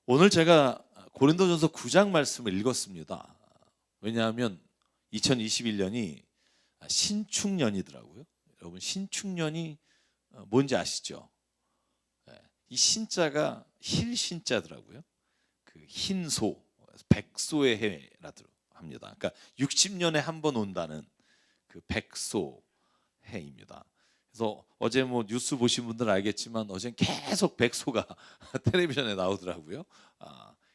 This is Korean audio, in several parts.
오늘 제가 고린도전서 9장 말씀을 읽었습니다. 왜냐하면 2021년이 신축년이더라고요. 여러분, 신축년이 뭔지 아시죠? 이 신자가 힐신자더라고요. 그 흰소, 백소의 해라고 합니다. 그러니까 60년에 한 번 온다는 그 백소 해입니다. 그래서 어제 뭐 뉴스 보신 분들은 알겠지만 어제 계속 백소가 텔레비전에 나오더라고요.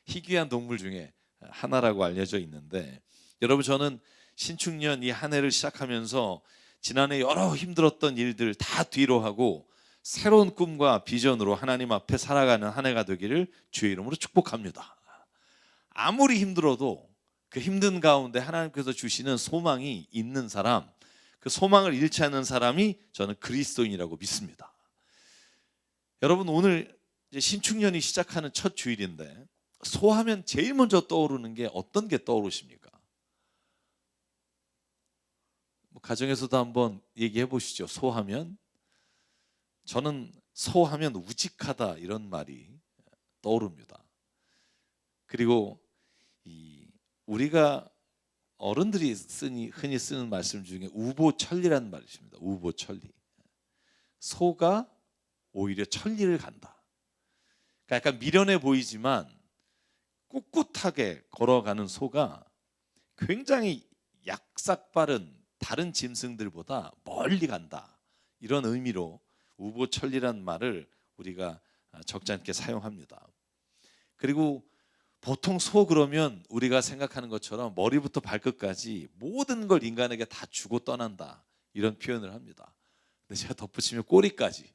희귀한 동물 중에 하나라고 알려져 있는데, 여러분, 저는 신축년 이 한 해를 시작하면서 지난해 여러 힘들었던 일들 다 뒤로 하고 새로운 꿈과 비전으로 하나님 앞에 살아가는 한 해가 되기를 주의 이름으로 축복합니다. 아무리 힘들어도 그 힘든 가운데 하나님께서 주시는 소망이 있는 사람, 그 소망을 잃지 않는 사람이 저는 그리스도인이라고 믿습니다. 여러분, 오늘 이제 신축년이 시작하는 첫 주일인데 소하면 제일 먼저 떠오르는 게 어떤 게 떠오르십니까? 가정에서도 한번 얘기해 보시죠. 소하면, 저는 소하면 우직하다 이런 말이 떠오릅니다. 그리고 우리가 어른들이 흔히 쓰는 말씀 중에 우보천리라는 말이 있습니다. 우보천리. 소가 오히려 천리를 간다. 그러니까 약간 미련해 보이지만 꿋꿋하게 걸어가는 소가 굉장히 약삭 빠른 다른 짐승들보다 멀리 간다. 이런 의미로 우보천리란 말을 우리가 적지 않게 사용합니다. 그리고 보통 소 그러면 우리가 생각하는 것처럼 머리부터 발끝까지 모든 걸 인간에게 다 주고 떠난다, 이런 표현을 합니다. 근데 제가 덧붙이면 꼬리까지,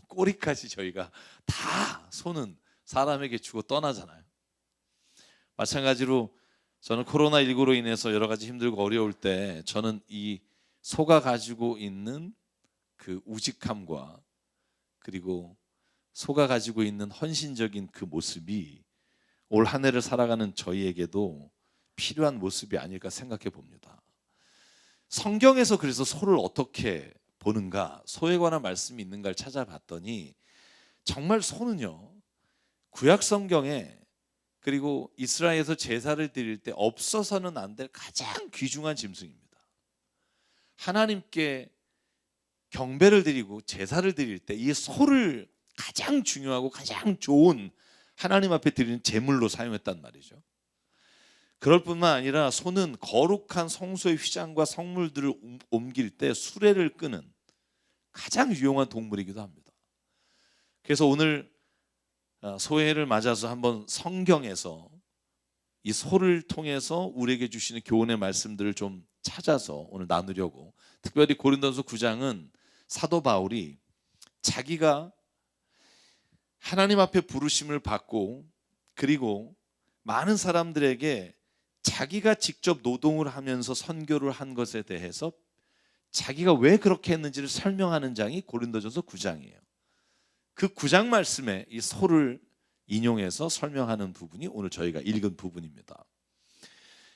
꼬리까지 저희가 다 소는 사람에게 주고 떠나잖아요. 마찬가지로 저는 코로나19로 인해서 여러 가지 힘들고 어려울 때 저는 이 소가 가지고 있는 그 우직함과 그리고 소가 가지고 있는 헌신적인 그 모습이 올 한 해를 살아가는 저희에게도 필요한 모습이 아닐까 생각해 봅니다. 성경에서 그래서 소를 어떻게 보는가, 소에 관한 말씀이 있는가를 찾아봤더니 정말 소는요, 구약 성경에 그리고 이스라엘에서 제사를 드릴 때 없어서는 안 될 가장 귀중한 짐승입니다. 하나님께 경배를 드리고 제사를 드릴 때 이 소를 가장 중요하고 가장 좋은 하나님 앞에 드리는 제물로 사용했단 말이죠. 그럴 뿐만 아니라 소는 거룩한 성소의 휘장과 성물들을 옮길 때 수레를 끄는 가장 유용한 동물이기도 합니다. 그래서 오늘 소해를 맞아서 한번 성경에서 이 소를 통해서 우리에게 주시는 교훈의 말씀들을 좀 찾아서 오늘 나누려고, 특별히 고린도전서 9장은 사도 바울이 자기가 하나님 앞에 부르심을 받고 그리고 많은 사람들에게 자기가 직접 노동을 하면서 선교를 한 것에 대해서 자기가 왜 그렇게 했는지를 설명하는 장이 고린도전서 9장이에요. 그 9장 말씀에 이 소를 인용해서 설명하는 부분이 오늘 저희가 읽은 부분입니다.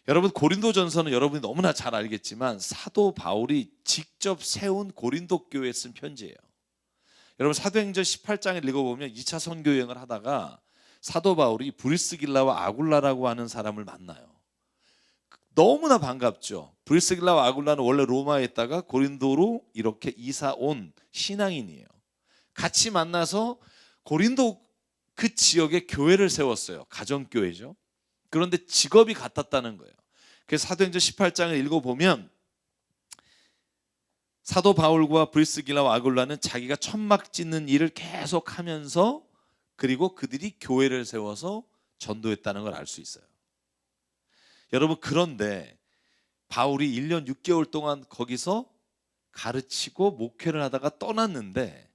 여러분, 고린도전서는 여러분이 너무나 잘 알겠지만 사도 바울이 직접 세운 고린도 교회에 쓴 편지예요. 여러분, 사도행전 18장을 읽어보면 2차 선교 여행을 하다가 사도 바울이 브리스길라와 아굴라라고 하는 사람을 만나요. 너무나 반갑죠. 브리스길라와 아굴라는 원래 로마에 있다가 고린도로 이렇게 이사 온 신앙인이에요. 같이 만나서 고린도 그 지역에 교회를 세웠어요. 가정교회죠. 그런데 직업이 같았다는 거예요. 그래서 사도행전 18장을 읽어보면 사도 바울과 브리스길라와 아굴라는 자기가 천막 짓는 일을 계속하면서 그리고 그들이 교회를 세워서 전도했다는 걸 알 수 있어요. 여러분, 그런데 바울이 1년 6개월 동안 거기서 가르치고 목회를 하다가 떠났는데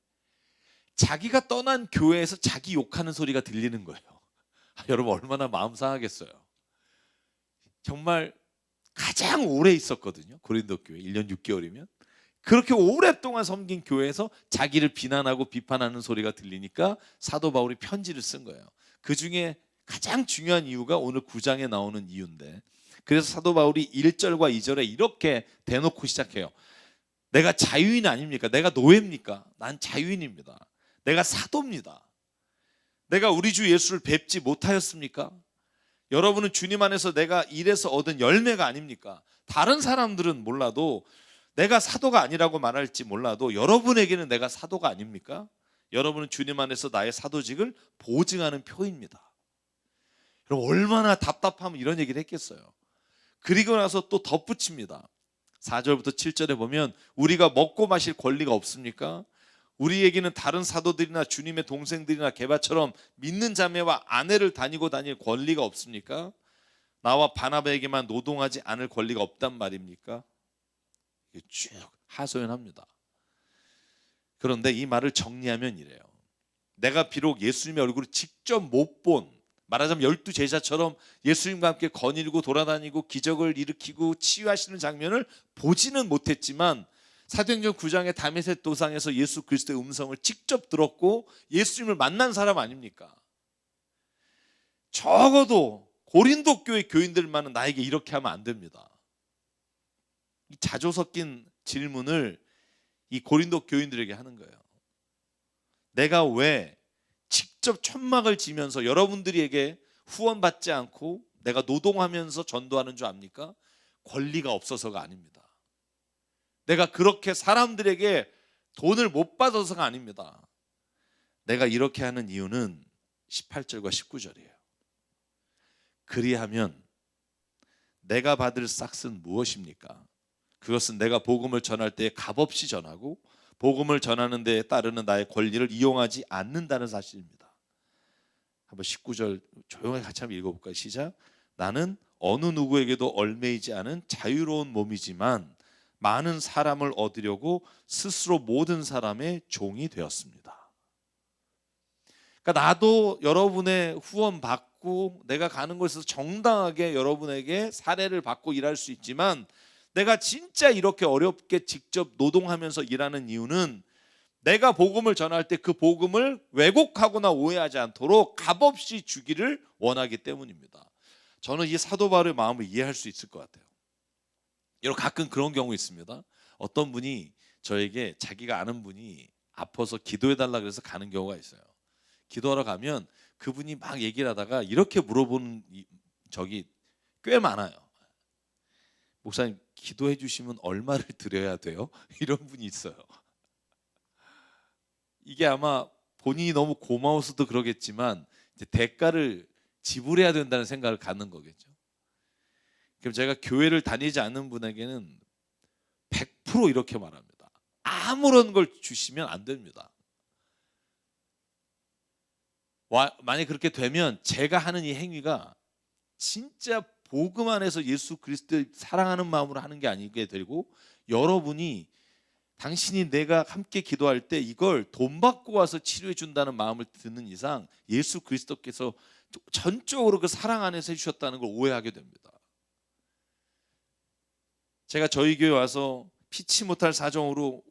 자기가 떠난 교회에서 자기 욕하는 소리가 들리는 거예요. 여러분, 얼마나 마음 상하겠어요. 정말 가장 오래 있었거든요. 고린도 교회 1년 6개월이면. 그렇게 오랫동안 섬긴 교회에서 자기를 비난하고 비판하는 소리가 들리니까 사도 바울이 편지를 쓴 거예요. 그 중에 가장 중요한 이유가 오늘 9장에 나오는 이유인데, 그래서 사도 바울이 1절과 2절에 이렇게 대놓고 시작해요. 내가 자유인 아닙니까? 내가 노예입니까? 난 자유인입니다. 내가 사도입니다. 내가 우리 주 예수를 뵙지 못하였습니까? 여러분은 주님 안에서 내가 일해서 얻은 열매가 아닙니까? 다른 사람들은 몰라도, 내가 사도가 아니라고 말할지 몰라도 여러분에게는 내가 사도가 아닙니까? 여러분은 주님 안에서 나의 사도직을 보증하는 표입니다. 그럼 얼마나 답답하면 이런 얘기를 했겠어요. 그리고 나서 또 덧붙입니다. 4절부터 7절에 보면 우리가 먹고 마실 권리가 없습니까? 우리에게는 다른 사도들이나 주님의 동생들이나 게바처럼 믿는 자매와 아내를 다닐 권리가 없습니까? 나와 바나바에게만 노동하지 않을 권리가 없단 말입니까? 쭉 하소연합니다. 그런데 이 말을 정리하면 이래요. 내가 비록 예수님의 얼굴을 직접 못 본, 말하자면 12제자처럼 예수님과 함께 거닐고 돌아다니고 기적을 일으키고 치유하시는 장면을 보지는 못했지만 사도행전 9장의 다메섹 도상에서 예수 그리스도의 음성을 직접 들었고 예수님을 만난 사람 아닙니까? 적어도 고린도 교회 교인들만은 나에게 이렇게 하면 안 됩니다. 이 자조 섞인 질문을 이 고린도 교인들에게 하는 거예요. 내가 왜 직접 천막을 지면서 여러분들에게 후원받지 않고 내가 노동하면서 전도하는 줄 압니까? 권리가 없어서가 아닙니다. 내가 그렇게 사람들에게 돈을 못 받아서가 아닙니다. 내가 이렇게 하는 이유는 18절과 19절이에요. 그리하면 내가 받을 싹은 무엇입니까? 그것은 내가 복음을 전할 때 값없이 전하고 복음을 전하는 데에 따르는 나의 권리를 이용하지 않는다는 사실입니다. 한번 19절 조용히 같이 한번 읽어볼까요? 시작. 나는 어느 누구에게도 얽매이지 않은 자유로운 몸이지만 많은 사람을 얻으려고 스스로 모든 사람의 종이 되었습니다. 그러니까 나도 여러분의 후원 받고 내가 가는 곳에서 정당하게 여러분에게 사례를 받고 일할 수 있지만 내가 진짜 이렇게 어렵게 직접 노동하면서 일하는 이유는 내가 복음을 전할 때 그 복음을 왜곡하거나 오해하지 않도록 값없이 주기를 원하기 때문입니다. 저는 이 사도 바울의 마음을 이해할 수 있을 것 같아요. 여러분 가끔 그런 경우 있습니다. 어떤 분이 저에게 자기가 아는 분이 아파서 기도해달라 그래서 가는 경우가 있어요. 기도하러 가면 그분이 막 얘기를 하다가 이렇게 물어보는 적이 꽤 많아요. 목사님 기도해 주시면 얼마를 드려야 돼요? 이런 분이 있어요. 이게 아마 본인이 너무 고마워서도 그러겠지만 이제 대가를 지불해야 된다는 생각을 갖는 거겠죠. 그럼 제가 교회를 다니지 않는 분에게는 100% 이렇게 말합니다. 아무런 걸 주시면 안 됩니다. 만약 그렇게 되면 제가 하는 이 행위가 진짜 복음 안에서 예수 그리스도를 사랑하는 마음으로 하는 게 아니게 되고 여러분이 당신이 내가 함께 기도할 때 이걸 돈 받고 와서 치료해 준다는 마음을 드는 이상 예수 그리스도께서 전적으로 그 사랑 안에서 해주셨다는 걸 오해하게 됩니다. 제가 저희 교회 와서 피치 못할 사정으로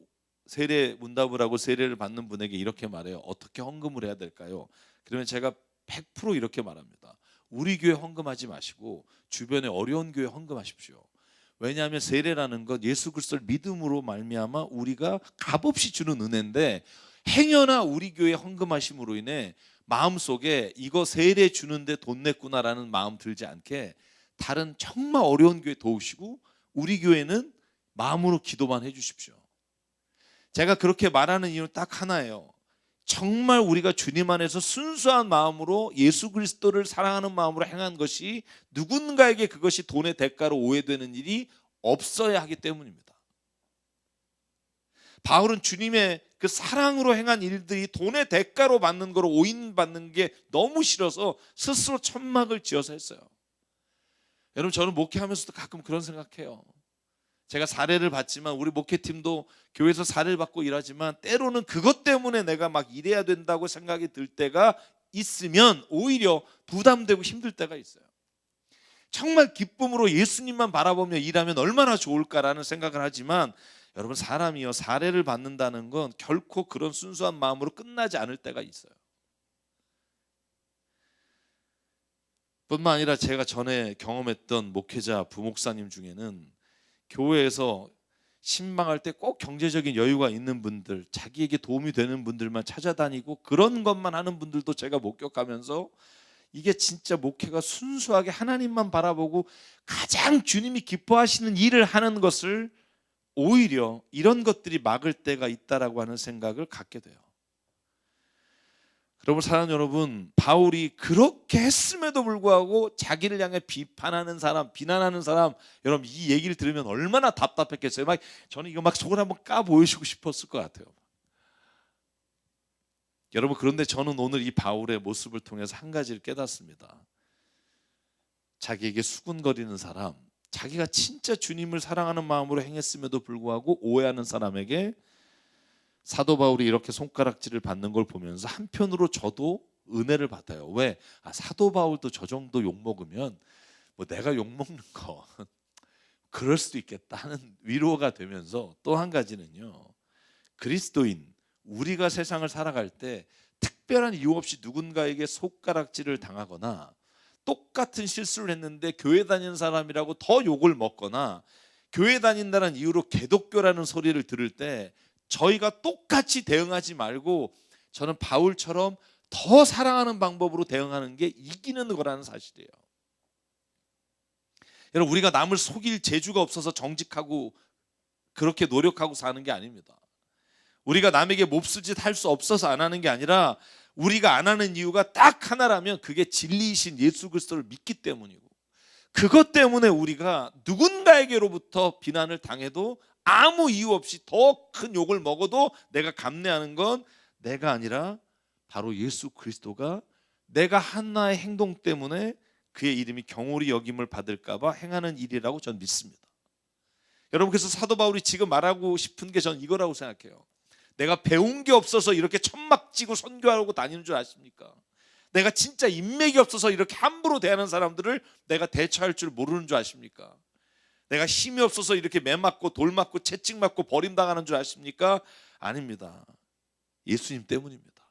세례 문답을 하고 세례를 받는 분에게 이렇게 말해요. 어떻게 헌금을 해야 될까요? 그러면 제가 100% 이렇게 말합니다. 우리 교회 헌금하지 마시고 주변에 어려운 교회 헌금하십시오. 왜냐하면 세례라는 것 예수 그리스도를 믿음으로 말미암아 우리가 값없이 주는 은혜인데 행여나 우리 교회 헌금하심으로 인해 마음속에 이거 세례 주는데 돈 냈구나라는 마음 들지 않게 다른 정말 어려운 교회 도우시고 우리 교회는 마음으로 기도만 해주십시오. 제가 그렇게 말하는 이유는 딱 하나예요. 정말 우리가 주님 안에서 순수한 마음으로 예수 그리스도를 사랑하는 마음으로 행한 것이 누군가에게 그것이 돈의 대가로 오해되는 일이 없어야 하기 때문입니다. 바울은 주님의 그 사랑으로 행한 일들이 돈의 대가로 받는 거로 오인받는 게 너무 싫어서 스스로 천막을 지어서 했어요. 여러분 저는 목회하면서도 가끔 그런 생각해요. 제가 사례를 받지만 우리 목회팀도 교회에서 사례를 받고 일하지만 때로는 그것 때문에 내가 막 일해야 된다고 생각이 들 때가 있으면 오히려 부담되고 힘들 때가 있어요. 정말 기쁨으로 예수님만 바라보며 일하면 얼마나 좋을까라는 생각을 하지만 여러분 사람이요 사례를 받는다는 건 결코 그런 순수한 마음으로 끝나지 않을 때가 있어요. 뿐만 아니라 제가 전에 경험했던 목회자 부목사님 중에는 교회에서 신방할 때 꼭 경제적인 여유가 있는 분들, 자기에게 도움이 되는 분들만 찾아다니고 그런 것만 하는 분들도 제가 목격하면서 이게 진짜 목회가 순수하게 하나님만 바라보고 가장 주님이 기뻐하시는 일을 하는 것을 오히려 이런 것들이 막을 때가 있다라고 하는 생각을 갖게 돼요. 여러분, 사랑하는 여러분, 바울이 그렇게 했음에도 불구하고 자기를 향해 비판하는 사람, 비난하는 사람, 여러분 이 얘기를 들으면 얼마나 답답했겠어요. 막 저는 이거 막 속을 한번 까 보여주고 싶었을 것 같아요. 여러분, 그런데 저는 오늘 이 바울의 모습을 통해서 한 가지를 깨닫습니다. 자기에게 수군거리는 사람, 자기가 진짜 주님을 사랑하는 마음으로 행했음에도 불구하고 오해하는 사람에게 사도 바울이 이렇게 손가락질을 받는 걸 보면서 한편으로 저도 은혜를 받아요. 왜? 사도 바울도 저 정도 욕먹으면 뭐 내가 욕먹는 거 그럴 수도 있겠다 하는 위로가 되면서, 또 한 가지는요, 그리스도인 우리가 세상을 살아갈 때 특별한 이유 없이 누군가에게 손가락질을 당하거나 똑같은 실수를 했는데 교회 다니는 사람이라고 더 욕을 먹거나 교회 다닌다는 이유로 개독교라는 소리를 들을 때 저희가 똑같이 대응하지 말고 저는 바울처럼 더 사랑하는 방법으로 대응하는 게 이기는 거라는 사실이에요. 여러분, 우리가 남을 속일 재주가 없어서 정직하고 그렇게 노력하고 사는 게 아닙니다. 우리가 남에게 몹쓸 짓 할 수 없어서 안 하는 게 아니라 우리가 안 하는 이유가 딱 하나라면 그게 진리이신 예수 그리스도를 믿기 때문이고, 그것 때문에 우리가 누군가에게로부터 비난을 당해도 아무 이유 없이 더 큰 욕을 먹어도 내가 감내하는 건 내가 아니라 바로 예수 그리스도가 내가 하나의 행동 때문에 그의 이름이 경홀히 여김을 받을까 봐 행하는 일이라고 저는 믿습니다. 여러분, 그래서 사도 바울이 지금 말하고 싶은 게 저는 이거라고 생각해요. 내가 배운 게 없어서 이렇게 천막 찌고 선교하고 다니는 줄 아십니까? 내가 진짜 인맥이 없어서 이렇게 함부로 대하는 사람들을 내가 대처할 줄 모르는 줄 아십니까? 내가 힘이 없어서 이렇게 매 맞고 돌 맞고 채찍 맞고 버림당하는 줄 아십니까? 아닙니다. 예수님 때문입니다.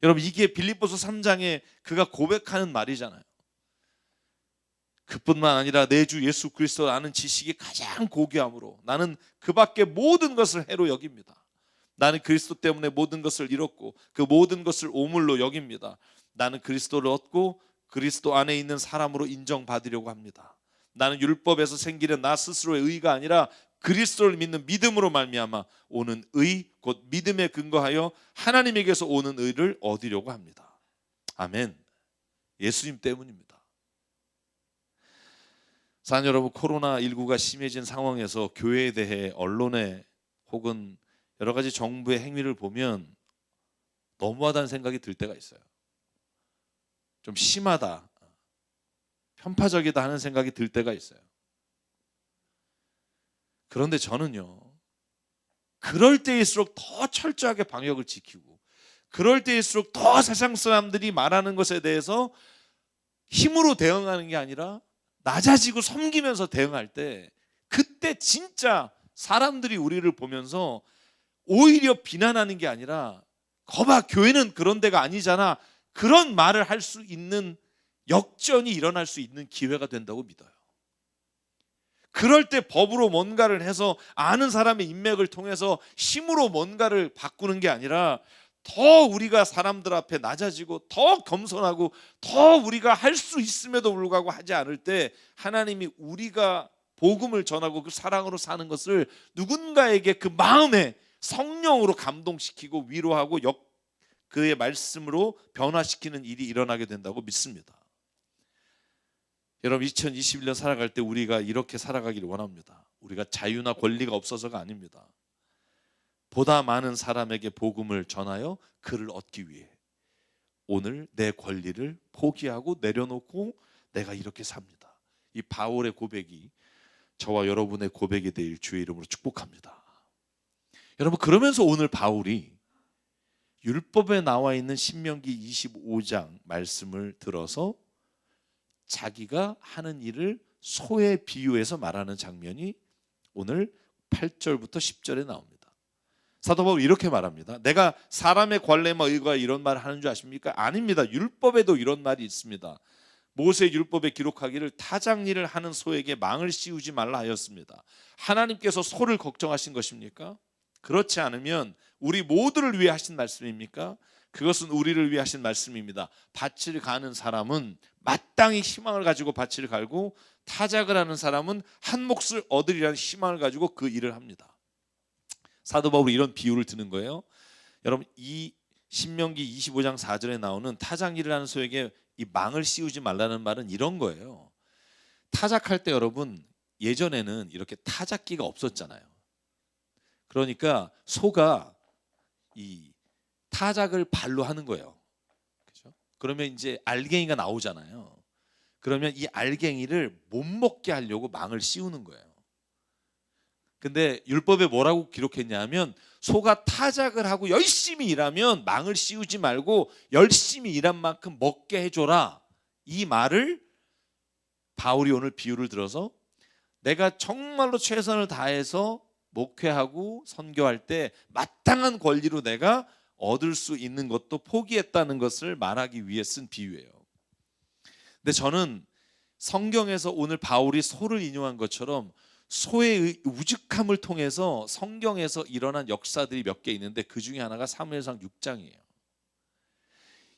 여러분, 이게 빌립보서 3장에 그가 고백하는 말이잖아요. 그뿐만 아니라 내 주 예수 그리스도를 아는 지식이 가장 고귀함으로 나는 그 밖에 모든 것을 해로 여깁니다. 나는 그리스도 때문에 모든 것을 잃었고 그 모든 것을 오물로 여깁니다. 나는 그리스도를 얻고 그리스도 안에 있는 사람으로 인정받으려고 합니다. 나는 율법에서 생기는 나 스스로의 의가 아니라 그리스도를 믿는 믿음으로 말미암아 오는 의, 곧 믿음에 근거하여 하나님에게서 오는 의를 얻으려고 합니다. 아멘. 예수님 때문입니다. 사랑 여러분, 코로나19가 심해진 상황에서 교회에 대해 언론에 혹은 여러 가지 정부의 행위를 보면 너무하다는 생각이 들 때가 있어요. 좀 심하다, 편파적이다 하는 생각이 들 때가 있어요. 그런데 저는요, 그럴 때일수록 더 철저하게 방역을 지키고 그럴 때일수록 더 세상 사람들이 말하는 것에 대해서 힘으로 대응하는 게 아니라 낮아지고 섬기면서 대응할 때, 그때 진짜 사람들이 우리를 보면서 오히려 비난하는 게 아니라 거봐 교회는 그런 데가 아니잖아, 그런 말을 할 수 있는 역전이 일어날 수 있는 기회가 된다고 믿어요. 그럴 때 법으로 뭔가를 해서 아는 사람의 인맥을 통해서 힘으로 뭔가를 바꾸는 게 아니라 더 우리가 사람들 앞에 낮아지고 더 겸손하고 더 우리가 할 수 있음에도 불구하고 하지 않을 때 하나님이 우리가 복음을 전하고 그 사랑으로 사는 것을 누군가에게 그 마음에 성령으로 감동시키고 위로하고 그의 말씀으로 변화시키는 일이 일어나게 된다고 믿습니다. 여러분, 2021년 살아갈 때 우리가 이렇게 살아가기를 원합니다. 우리가 자유나 권리가 없어서가 아닙니다. 보다 많은 사람에게 복음을 전하여 그를 얻기 위해 오늘 내 권리를 포기하고 내려놓고 내가 이렇게 삽니다. 이 바울의 고백이 저와 여러분의 고백이 되길 주의 이름으로 축복합니다. 여러분, 그러면서 오늘 바울이 율법에 나와 있는 신명기 25장 말씀을 들어서 자기가 하는 일을 소에 비유해서 말하는 장면이 오늘 8절부터 10절에 나옵니다. 사도 바울이 이렇게 말합니다. 내가 사람의 관례와 의가 이런 말을 하는 줄 아십니까? 아닙니다. 율법에도 이런 말이 있습니다. 모세 율법에 기록하기를 타작일을 하는 소에게 망을 씌우지 말라 하였습니다. 하나님께서 소를 걱정하신 것입니까? 그렇지 않으면 우리 모두를 위해 하신 말씀입니까? 그것은 우리를 위해 하신 말씀입니다. 밭을 가는 사람은 마땅히 희망을 가지고 밭을 갈고, 타작을 하는 사람은 한 몫을 얻으리라는 희망을 가지고 그 일을 합니다. 사도 바울이 이런 비유를 드는 거예요. 여러분, 이 신명기 25장 4절에 나오는 타작일을 하는 소에게 이 망을 씌우지 말라는 말은 이런 거예요. 타작할 때 여러분, 예전에는 이렇게 타작기가 없었잖아요. 그러니까 소가 이 타작을 발로 하는 거예요. 그렇죠? 그러면 이제 알갱이가 나오잖아요. 그러면 이 알갱이를 못 먹게 하려고 망을 씌우는 거예요. 근데 율법에 뭐라고 기록했냐면, 소가 타작을 하고 열심히 일하면 망을 씌우지 말고 열심히 일한 만큼 먹게 해줘라. 이 말을 바울이 오늘 비유를 들어서, 내가 정말로 최선을 다해서 목회하고 선교할 때 마땅한 권리로 내가 얻을 수 있는 것도 포기했다는 것을 말하기 위해 쓴 비유예요. 근데 저는 성경에서 오늘 바울이 소를 인용한 것처럼 소의 우직함을 통해서 성경에서 일어난 역사들이 몇 개 있는데, 그 중에 하나가 사무엘상 6장이에요.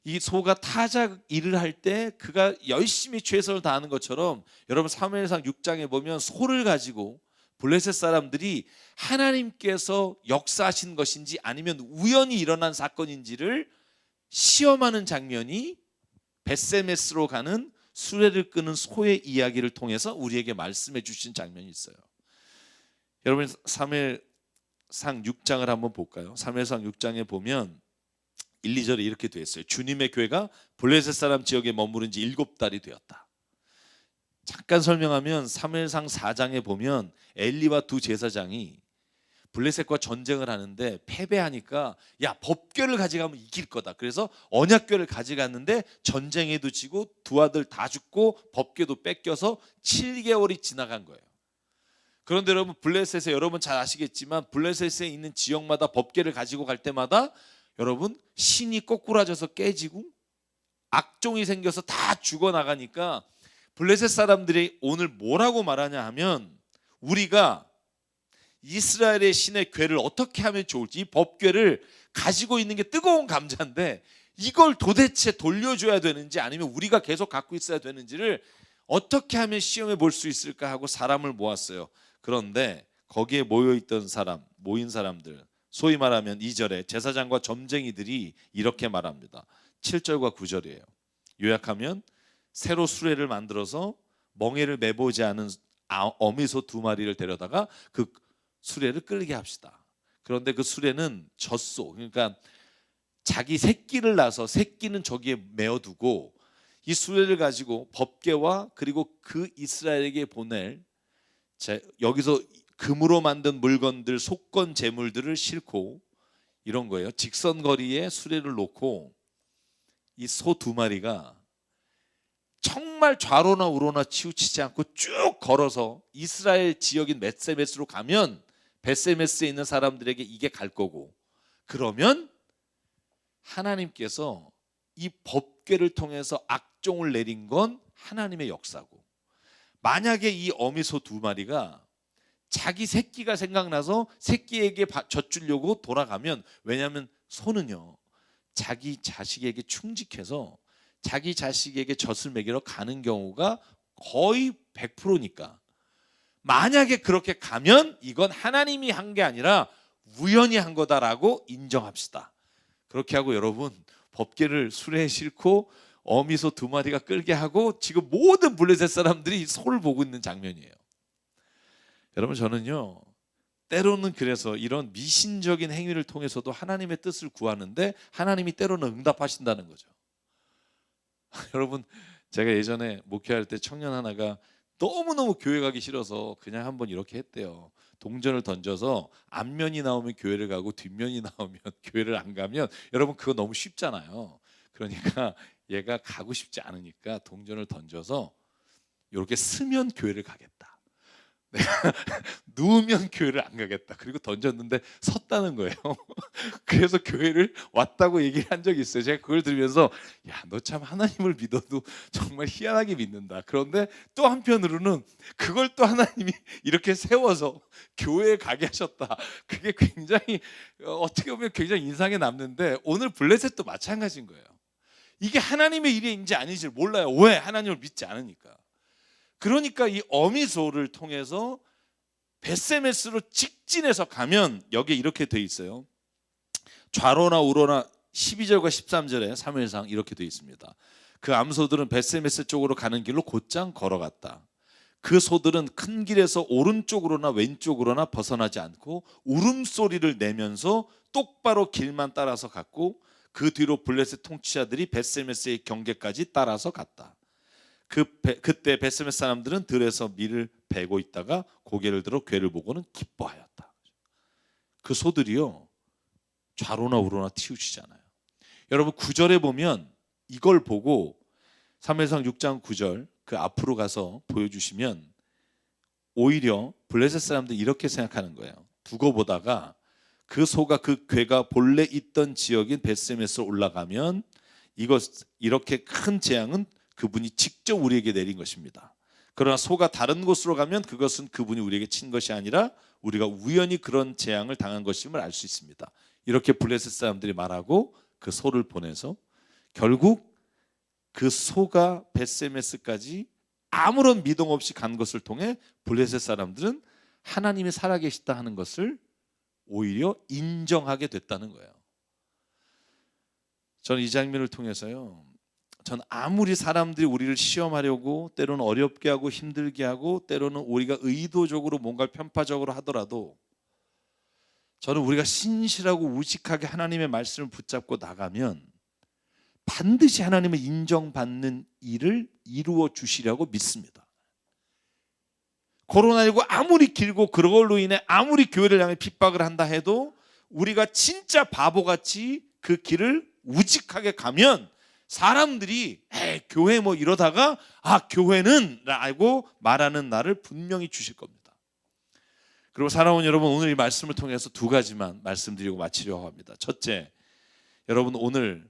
이 소가 타작 일을 할 때 그가 열심히 최선을 다하는 것처럼, 여러분 사무엘상 6장에 보면 소를 가지고 블레셋 사람들이 하나님께서 역사하신 것인지 아니면 우연히 일어난 사건인지를 시험하는 장면이 벳세메스로 가는 수레를 끄는 소의 이야기를 통해서 우리에게 말씀해 주신 장면이 있어요. 여러분 사무엘상 6장을 한번 볼까요? 사무엘상 6장에 보면 1, 2절에 이렇게 되어 있어요. 주님의 교회가 블레셋 사람 지역에 머무른 지 7달이 되었다. 잠깐 설명하면, 사무엘상 4장에 보면 엘리와 두 제사장이 블레셋과 전쟁을 하는데 패배하니까, 야, 법궤를 가져가면 이길 거다. 그래서 언약궤를 가져갔는데 전쟁에도 지고 두 아들 다 죽고 법궤도 뺏겨서 7개월이 지나간 거예요. 그런데 여러분, 블레셋에 여러분 잘 아시겠지만 블레셋에 있는 지역마다 법궤를 가지고 갈 때마다 여러분 신이 꼬꾸라져서 깨지고 악종이 생겨서 다 죽어나가니까, 블레셋 사람들이 오늘 뭐라고 말하냐 하면, 우리가 이스라엘의 신의 궤를 어떻게 하면 좋을지, 이 법궤를 가지고 있는 게 뜨거운 감자인데 이걸 도대체 돌려줘야 되는지 아니면 우리가 계속 갖고 있어야 되는지를 어떻게 하면 시험해 볼 수 있을까 하고 사람을 모았어요. 그런데 거기에 모인 사람들, 소위 말하면 2절에 제사장과 점쟁이들이 이렇게 말합니다. 7절과 9절이에요. 요약하면, 새로 수레를 만들어서 멍에를 매보지 않은 어미소 2마리를 데려다가 그 수레를 끌게 합시다. 그런데 그 수레는 젖소, 그러니까 자기 새끼를 낳아서 새끼는 저기에 메어두고 이 수레를 가지고 법궤와 그리고 그 이스라엘에게 보낼 여기서 금으로 만든 물건들, 속건 재물들을 싣고, 이런 거예요. 직선거리에 수레를 놓고 이 소 2마리가 정말 좌로나 우로나 치우치지 않고 쭉 걸어서 이스라엘 지역인 벳세메스로 가면 벳세메스에 있는 사람들에게 이게 갈 거고, 그러면 하나님께서 이 법궤를 통해서 악종을 내린 건 하나님의 역사고, 만약에 이 어미소 2마리가 자기 새끼가 생각나서 새끼에게 젖주려고 돌아가면, 왜냐하면 소는요 자기 자식에게 충직해서 자기 자식에게 젖을 먹이러 가는 경우가 거의 100%니까 만약에 그렇게 가면 이건 하나님이 한 게 아니라 우연히 한 거다라고 인정합시다. 그렇게 하고 여러분 법궤를 수레에 싣고 어미소 2마리가 끌게 하고, 지금 모든 블레셋 사람들이 소를 보고 있는 장면이에요. 여러분, 저는요 때로는 그래서 이런 미신적인 행위를 통해서도 하나님의 뜻을 구하는데 하나님이 때로는 응답하신다는 거죠. 여러분, 제가 예전에 목회할 때 청년 하나가 너무너무 교회 가기 싫어서 그냥 한번 이렇게 했대요. 동전을 던져서 앞면이 나오면 교회를 가고 뒷면이 나오면 교회를 안 가면, 여러분 그거 너무 쉽잖아요. 그러니까 얘가 가고 싶지 않으니까 동전을 던져서 이렇게 쓰면 교회를 가겠다. 누우면 교회를 안 가겠다. 그리고 던졌는데 섰다는 거예요. 그래서 교회를 왔다고 얘기를 한 적이 있어요. 제가 그걸 들으면서 야, 너 참 하나님을 믿어도 정말 희한하게 믿는다. 그런데 또 한편으로는 그걸 또 하나님이 이렇게 세워서 교회에 가게 하셨다. 그게 굉장히 어떻게 보면 굉장히 인상에 남는데, 오늘 블레셋도 마찬가지인 거예요. 이게 하나님의 일인지 아닌지 몰라요. 왜? 하나님을 믿지 않으니까. 그러니까 이 어미소를 통해서 벳세메스로 직진해서 가면 여기에 이렇게 돼 있어요. 좌로나 우로나 12절과 13절에 사무엘상 이렇게 돼 있습니다. 그 암소들은 벳세메스 쪽으로 가는 길로 곧장 걸어갔다. 그 소들은 큰 길에서 오른쪽으로나 왼쪽으로나 벗어나지 않고 울음소리를 내면서 똑바로 길만 따라서 갔고, 그 뒤로 블레셋 통치자들이 벳세메스의 경계까지 따라서 갔다. 그때 벳세메스 사람들은 들에서 밀을 베고 있다가 고개를 들어 괴를 보고는 기뻐하였다. 그 소들이요, 좌로나 우로나 튀우치잖아요. 여러분 9절에 보면 이걸 보고, 사무엘상 6장 9절 그 앞으로 가서 보여주시면 오히려 블레셋 사람들이 이렇게 생각하는 거예요. 두고 보다가 그 소가 그 괴가 본래 있던 지역인 벳세메스로 올라가면 이렇게 큰 재앙은 그분이 직접 우리에게 내린 것입니다. 그러나 소가 다른 곳으로 가면 그것은 그분이 우리에게 친 것이 아니라 우리가 우연히 그런 재앙을 당한 것임을 알 수 있습니다. 이렇게 블레셋 사람들이 말하고 그 소를 보내서 결국 그 소가 벳세메스까지 아무런 미동 없이 간 것을 통해 블레셋 사람들은 하나님이 살아계시다 하는 것을 오히려 인정하게 됐다는 거예요. 저는 이 장면을 통해서요, 전 아무리 사람들이 우리를 시험하려고 때로는 어렵게 하고 힘들게 하고 때로는 우리가 의도적으로 뭔가를 편파적으로 하더라도, 저는 우리가 신실하고 우직하게 하나님의 말씀을 붙잡고 나가면 반드시 하나님을 인정받는 일을 이루어 주시려고 믿습니다. 코로나19 아무리 길고 그걸로 인해 아무리 교회를 향해 핍박을 한다 해도 우리가 진짜 바보같이 그 길을 우직하게 가면 사람들이 교회 뭐 이러다가 교회는 라고 말하는 날을 분명히 주실 겁니다. 그리고 사랑하는 여러분, 오늘 이 말씀을 통해서 두 가지만 말씀드리고 마치려고 합니다. 첫째, 여러분 오늘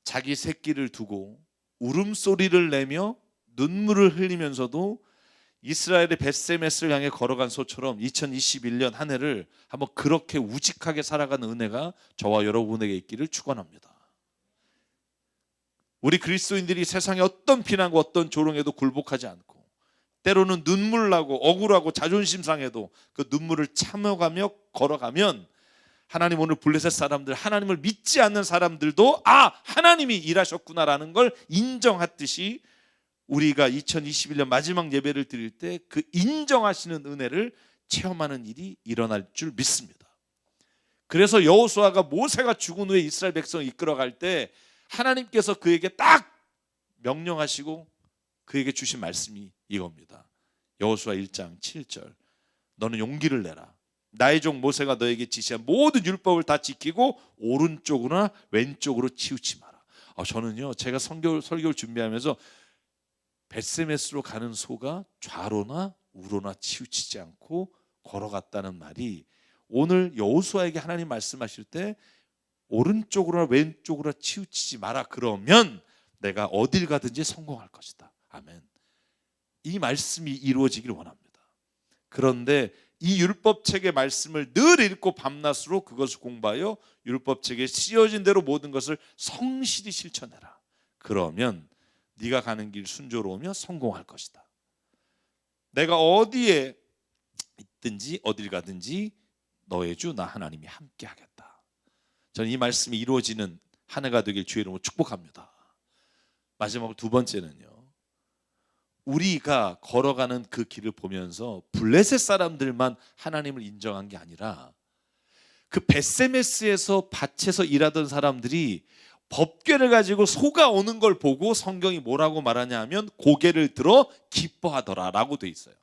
자기 새끼를 두고 울음소리를 내며 눈물을 흘리면서도 이스라엘의 벳세메스를 향해 걸어간 소처럼 2021년 한 해를 한번 그렇게 우직하게 살아가는 은혜가 저와 여러분에게 있기를 축원합니다. 우리 그리스도인들이 세상의 어떤 비난과 어떤 조롱에도 굴복하지 않고 때로는 눈물 나고 억울하고 자존심 상해도 그 눈물을 참아가며 걸어가면 하나님 오늘 블레셋 사람들, 하나님을 믿지 않는 사람들도 하나님이 일하셨구나라는 걸 인정하듯이 우리가 2021년 마지막 예배를 드릴 때 그 인정하시는 은혜를 체험하는 일이 일어날 줄 믿습니다. 그래서 여호수아가 모세가 죽은 후에 이스라엘 백성을 이끌어갈 때 하나님께서 그에게 딱 명령하시고 그에게 주신 말씀이 이겁니다. 여호수아 1장 7절, 너는 용기를 내라. 나의 종 모세가 너에게 지시한 모든 율법을 다 지키고 오른쪽으로나 왼쪽으로 치우치 마라. 저는요, 제가 설교를 준비하면서 벳세메스로 가는 소가 좌로나 우로나 치우치지 않고 걸어갔다는 말이, 오늘 여호수아에게 하나님 말씀하실 때 오른쪽으로나 왼쪽으로 치우치지 마라, 그러면 내가 어딜 가든지 성공할 것이다. 아멘. 이 말씀이 이루어지기를 원합니다. 그런데 이 율법책의 말씀을 늘 읽고 밤낮으로 그것을 공부하여 율법책에 쓰여진 대로 모든 것을 성실히 실천해라. 그러면 네가 가는 길 순조로우며 성공할 것이다. 내가 어디에 있든지 어딜 가든지 너의 주 나 하나님이 함께 하겠다. 저는 이 말씀이 이루어지는 한 해가 되길 주의 이름으로 축복합니다. 마지막으로 두 번째는요, 우리가 걸어가는 그 길을 보면서 블레셋 사람들만 하나님을 인정한 게 아니라 그 벳세메스에서 밭에서 일하던 사람들이 법궤를 가지고 소가 오는 걸 보고 성경이 뭐라고 말하냐 하면 고개를 들어 기뻐하더라라고 돼 있어요.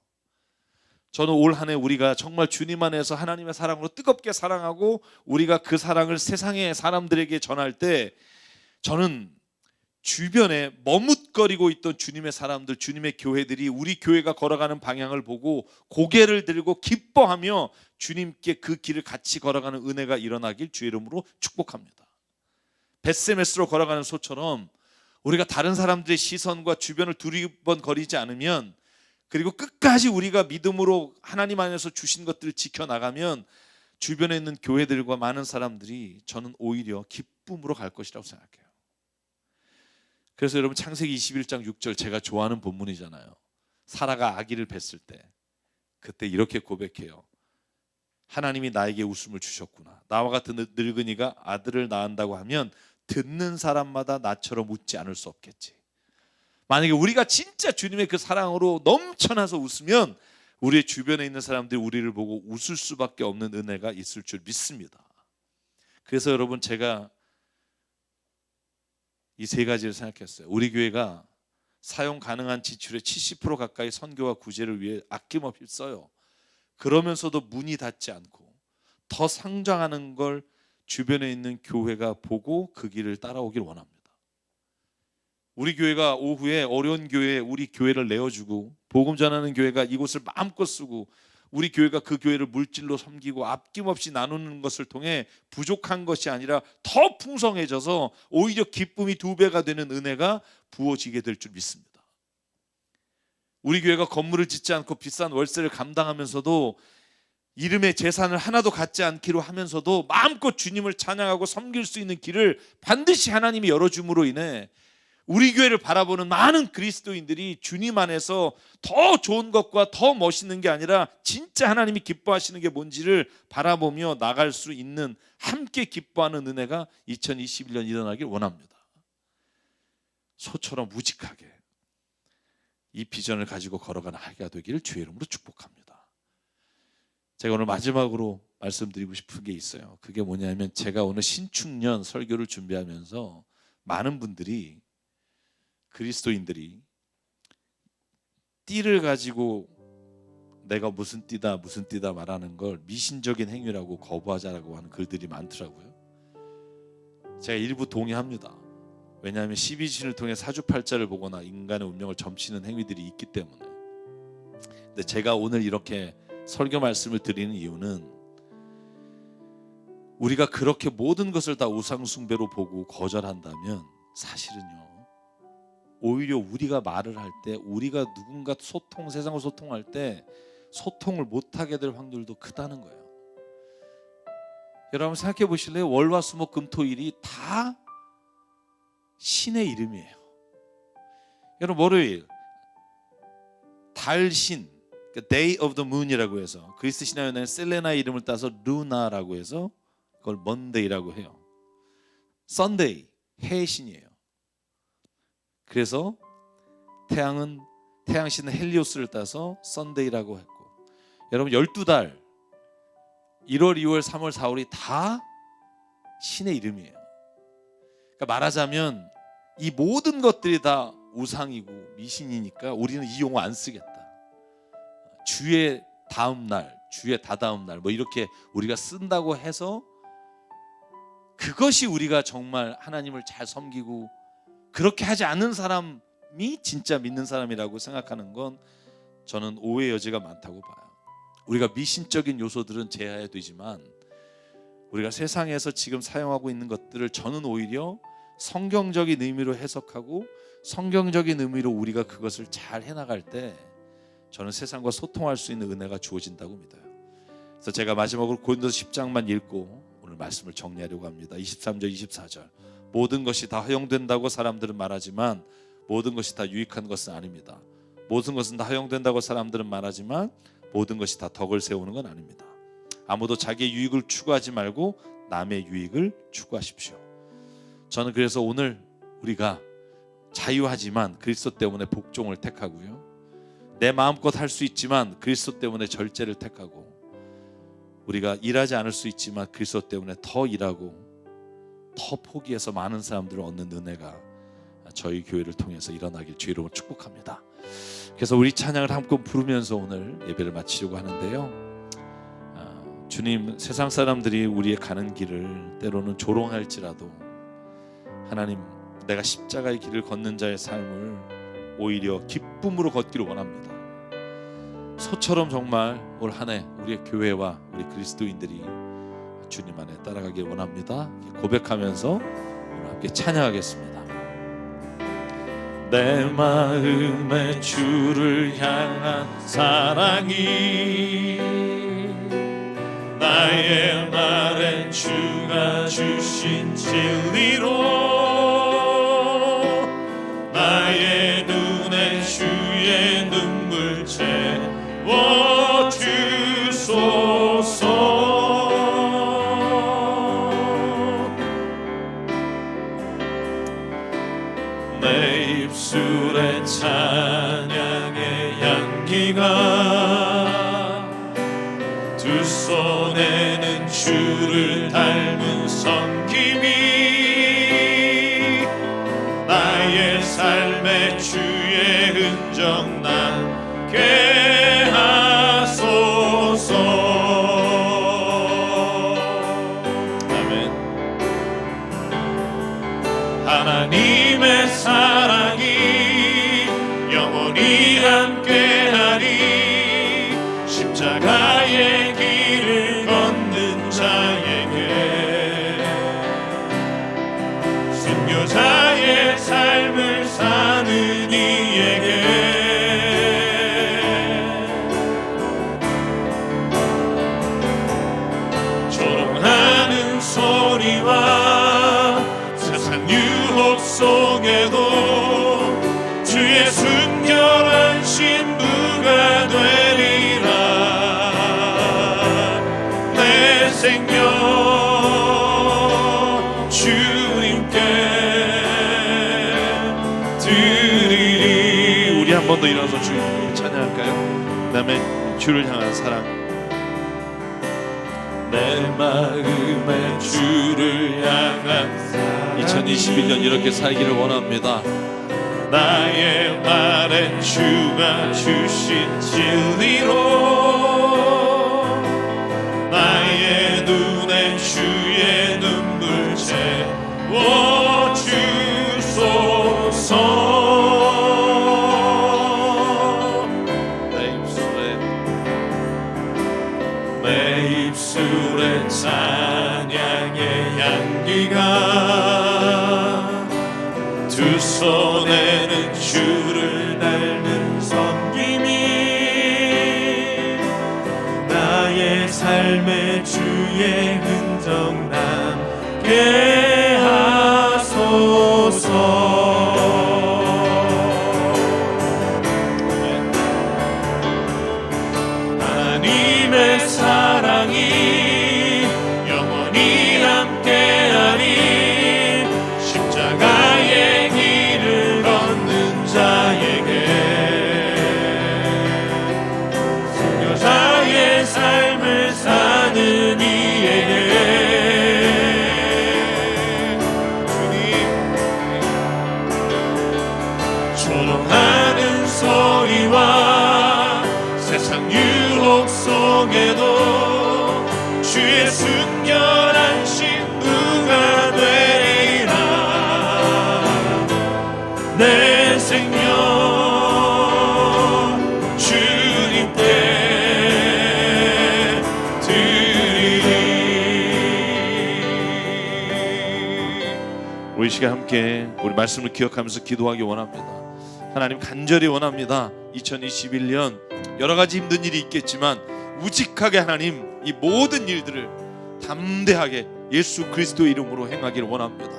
저는 올 한 해 우리가 정말 주님 안에서 하나님의 사랑으로 뜨겁게 사랑하고 우리가 그 사랑을 세상의 사람들에게 전할 때 저는 주변에 머뭇거리고 있던 주님의 사람들, 주님의 교회들이 우리 교회가 걸어가는 방향을 보고 고개를 들고 기뻐하며 주님께 그 길을 같이 걸어가는 은혜가 일어나길 주의 이름으로 축복합니다. 벳세메스로 걸어가는 소처럼 우리가 다른 사람들의 시선과 주변을 두리번거리지 않으면, 그리고 끝까지 우리가 믿음으로 하나님 안에서 주신 것들을 지켜나가면 주변에 있는 교회들과 많은 사람들이 저는 오히려 기쁨으로 갈 것이라고 생각해요. 그래서 여러분, 창세기 21장 6절 제가 좋아하는 본문이잖아요. 사라가 아기를 뱄을 때 그때 이렇게 고백해요. 하나님이 나에게 웃음을 주셨구나. 나와 같은 늙은이가 아들을 낳는다고 하면 듣는 사람마다 나처럼 웃지 않을 수 없겠지. 만약에 우리가 진짜 주님의 그 사랑으로 넘쳐나서 웃으면 우리의 주변에 있는 사람들이 우리를 보고 웃을 수밖에 없는 은혜가 있을 줄 믿습니다. 그래서 여러분, 제가 이 세 가지를 생각했어요. 우리 교회가 사용 가능한 지출의 70% 가까이 선교와 구제를 위해 아낌없이 써요. 그러면서도 문이 닫지 않고 더 성장하는 걸 주변에 있는 교회가 보고 그 길을 따라오길 원합니다. 우리 교회가 오후에 어려운 교회에 우리 교회를 내어주고 복음 전하는 교회가 이곳을 마음껏 쓰고 우리 교회가 그 교회를 물질로 섬기고 아낌없이 나누는 것을 통해 부족한 것이 아니라 더 풍성해져서 오히려 기쁨이 2배가 되는 은혜가 부어지게 될 줄 믿습니다. 우리 교회가 건물을 짓지 않고 비싼 월세를 감당하면서도 이름의 재산을 하나도 갖지 않기로 하면서도 마음껏 주님을 찬양하고 섬길 수 있는 길을 반드시 하나님이 열어줌으로 인해 우리 교회를 바라보는 많은 그리스도인들이 주님 안에서 더 좋은 것과 더 멋있는 게 아니라 진짜 하나님이 기뻐하시는 게 뭔지를 바라보며 나갈 수 있는, 함께 기뻐하는 은혜가 2021년 일어나길 원합니다. 소처럼 무직하게 이 비전을 가지고 걸어가는 하기가 되기를 주의 이름으로 축복합니다. 제가 오늘 마지막으로 말씀드리고 싶은 게 있어요. 그게 뭐냐면, 제가 오늘 신축년 설교를 준비하면서 많은 분들이, 그리스도인들이 띠를 가지고 내가 무슨 띠다 무슨 띠다 말하는 걸 미신적인 행위라고 거부하자라고 하는 글들이 많더라고요. 제가 일부 동의합니다. 왜냐하면 12신을 통해 사주팔자를 보거나 인간의 운명을 점치는 행위들이 있기 때문에. 근데 제가 오늘 이렇게 설교 말씀을 드리는 이유는, 우리가 그렇게 모든 것을 다 우상숭배로 보고 거절한다면 사실은요, 오히려 우리가 말을 할 때, 우리가 누군가 세상을 소통할 때 소통을 못하게 될 확률도 크다는 거예요. 여러분 생각해 보실래요? 월화수목금토일이 다 신의 이름이에요. 여러분, 월요일 달신, Day of the Moon이라고 해서 그리스 신화에는 셀레나의 이름을 따서 루나라고 해서 그걸 먼데이라고 해요. Sunday, 해의 신이에요. 그래서 태양신은 헬리오스를 따서 썬데이라고 했고, 여러분 12달 1월, 2월, 3월, 4월이 다 신의 이름이에요. 그러니까 말하자면 이 모든 것들이 다 우상이고 미신이니까 우리는 이 용어 안 쓰겠다. 주의 다음 날, 주의 다다음 날, 뭐 이렇게 우리가 쓴다고 해서 그것이 우리가 정말 하나님을 잘 섬기고, 그렇게 하지 않는 사람이 진짜 믿는 사람이라고 생각하는 건 저는 오해의 여지가 많다고 봐요. 우리가 미신적인 요소들은 제어해야 되지만 우리가 세상에서 지금 사용하고 있는 것들을 저는 오히려 성경적인 의미로 해석하고 성경적인 의미로 우리가 그것을 잘 해나갈 때 저는 세상과 소통할 수 있는 은혜가 주어진다고 믿어요. 그래서 제가 마지막으로 고린도서 10장만 읽고 오늘 말씀을 정리하려고 합니다. 23절 24절. 모든 것이 다 허용된다고 사람들은 말하지만 모든 것이 다 유익한 것은 아닙니다. 모든 것은 다 허용된다고 사람들은 말하지만 모든 것이 다 덕을 세우는 건 아닙니다. 아무도 자기의 유익을 추구하지 말고 남의 유익을 추구하십시오. 저는 그래서 오늘 우리가 자유하지만 그리스도 때문에 복종을 택하고요, 내 마음껏 할 수 있지만 그리스도 때문에 절제를 택하고, 우리가 일하지 않을 수 있지만 그리스도 때문에 더 일하고 더 포기해서 많은 사람들을 얻는 은혜가 저희 교회를 통해서 일어나길 주의로 축복합니다. 그래서 우리 찬양을 함께 부르면서 오늘 예배를 마치려고 하는데요, 주님, 세상 사람들이 우리의 가는 길을 때로는 조롱할지라도 하나님, 내가 십자가의 길을 걷는 자의 삶을 오히려 기쁨으로 걷기를 원합니다. 소처럼 정말 올 한 해 우리의 교회와 우리 그리스도인들이 주님 안에 따라가길 원합니다. 고백하면서 오늘 함께 찬양하겠습니다. 내 마음에 주를 향한 사랑이 나의 말엔 주가 주신 진리로 나의 눈에 주의 눈물 채워주소서. 내 입술에 찬양의 향기가 두 손에는 주를 닮은 섬김이 나의 삶에 주의 흔적 남게 하소서. 아멘. 하나님의 사랑이 영원히 함께하리. 십자가의 길을 걷는 자에게 순교자의 삶을 사는 이에게 조롱하는 소리와 세상 유혹 속에도 주의 순결한 신부가 되리라. 내 생명 주님께 드리리. 우리 한 번 더 일어나서 주님을 찬양할까요? 그 다음에 주를 향한 사랑. 내 마음에 주를 향한 사랑. 2021년 이렇게 살기를 원합니다. 나의 말엔 주가 주신 진리로 나의 눈에 주의 눈물 채워주소서. 내 입술에 찬양의 향기가 두 손에는 주를 닮은 섬김이 나의 삶에 주의 흔적 남게 하소서. 하나님의 사랑이 영원히 함께하리. 십자가의 길을 걷는 자에게 순교자의 삶을 사는 이에게 주님 조롱하는 소리와 세상 유혹 속에도 주의 순결한 신부가 되리라. 내 생명 주님께 드리리. 우리 시간 함께 우리 말씀을 기억하면서 기도하기 원합니다. 하나님 간절히 원합니다. 2021년 여러 가지 힘든 일이 있겠지만 우직하게 하나님 이 모든 일들을 담대하게 예수 그리스도의 이름으로 행하기를 원합니다.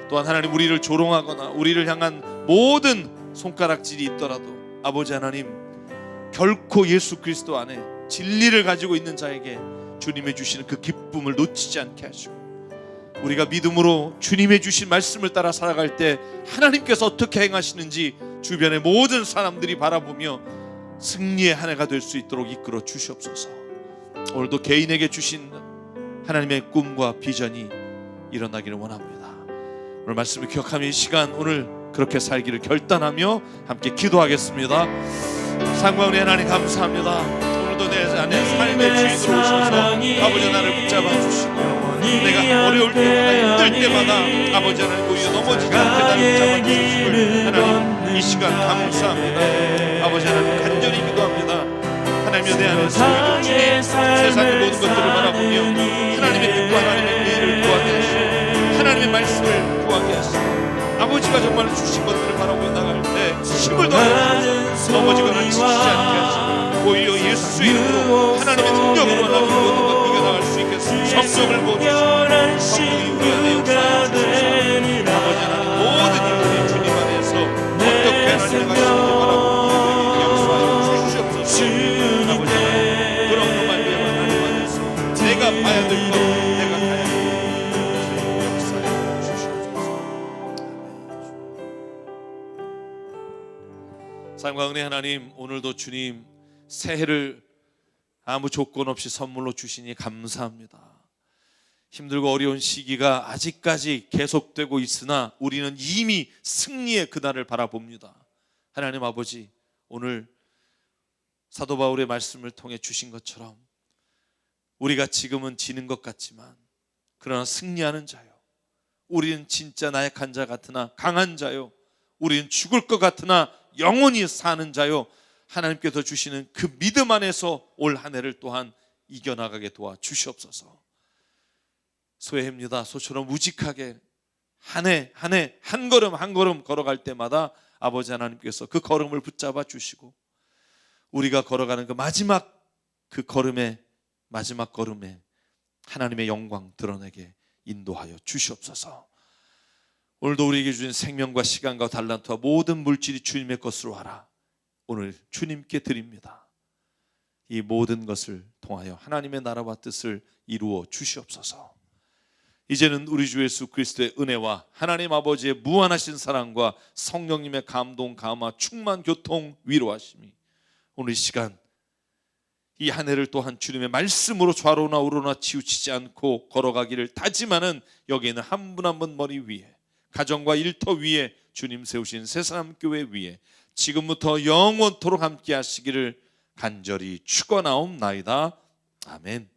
또한 하나님 우리를 조롱하거나 우리를 향한 모든 손가락질이 있더라도 아버지 하나님 결코 예수 그리스도 안에 진리를 가지고 있는 자에게 주님의 주시는 그 기쁨을 놓치지 않게 하시고 우리가 믿음으로 주님의 주신 말씀을 따라 살아갈 때 하나님께서 어떻게 행하시는지 주변의 모든 사람들이 바라보며 승리의 한 해가 될 수 있도록 이끌어 주시옵소서. 오늘도 개인에게 주신 하나님의 꿈과 비전이 일어나기를 원합니다. 오늘 말씀을 기억하며 이 시간 오늘 그렇게 살기를 결단하며 함께 기도하겠습니다. 상관의 하나님 감사합니다. 오늘도 내 안에 삶의 주인으로 오셔서 아버지 나를 붙잡아 주시고 내가 어려울 때마다 힘들 때마다 아버지 하나님 우리가 넘어지지 않게 나를 잡아주시길 하나님 이 시간 감사합니다. 아버지 하나님 간절히 기도합니다. 하나님의 내 안에 소유를 주님 세상의 모든 것들을 바라보며 하나님의 뜻과 하나님의 의를 구하게 하시고 하나님의 말씀을 구하게 하시고 아버지가 정말 주신 것들을 바라보며 나갈 때 힘을 더하여 넘어지거나 지치지 않게 하시고 오히려 예수 이름으로 하나님의 능력으로 하나님 모든 것 이겨나갈 수 있게 성령을 부어주시고 성령이 우리 안에 역사해 주셔서 아버지 하나님 모든 일들이 주님 안에서 어떻게 하나님 하시는지 바라보며 역사하여 주시옵소서. 아버지 하나님 그런 말미암아 하나님 안에서 내가 봐야 될 것 내가 가야 될 것 역사해 주시옵소서. 사랑과 은혜 하나님 오늘도 주님 새해를 아무 조건 없이 선물로 주시니 감사합니다. 힘들고 어려운 시기가 아직까지 계속되고 있으나 우리는 이미 승리의 그날을 바라봅니다. 하나님 아버지 오늘 사도 바울의 말씀을 통해 주신 것처럼 우리가 지금은 지는 것 같지만 그러나 승리하는 자요 우리는 진짜 나약한 자 같으나 강한 자요 우리는 죽을 것 같으나 영원히 사는 자요 하나님께서 주시는 그 믿음 안에서 올 한 해를 또한 이겨나가게 도와 주시옵소서. 소해입니다. 소처럼 우직하게 한 해 한 걸음 한 걸음 걸어갈 때마다 아버지 하나님께서 그 걸음을 붙잡아 주시고 우리가 걸어가는 그 마지막 걸음에 하나님의 영광 드러내게 인도하여 주시옵소서. 오늘도 우리에게 주신 생명과 시간과 달란트와 모든 물질이 주님의 것으로 하라. 오늘 주님께 드립니다. 이 모든 것을 통하여 하나님의 나라와 뜻을 이루어 주시옵소서. 이제는 우리 주 예수 그리스도의 은혜와 하나님 아버지의 무한하신 사랑과 성령님의 감동, 감화, 충만, 교통, 위로하심이 오늘 이 시간 이 한 해를 또한 주님의 말씀으로 좌로나 우로나 치우치지 않고 걸어가기를 다짐하는 여기에는 한 분 한 분 머리 위에 가정과 일터 위에 주님 세우신 새사람교회 위에 지금부터 영원토록 함께 하시기를 간절히 축원하옵나이다. 아멘.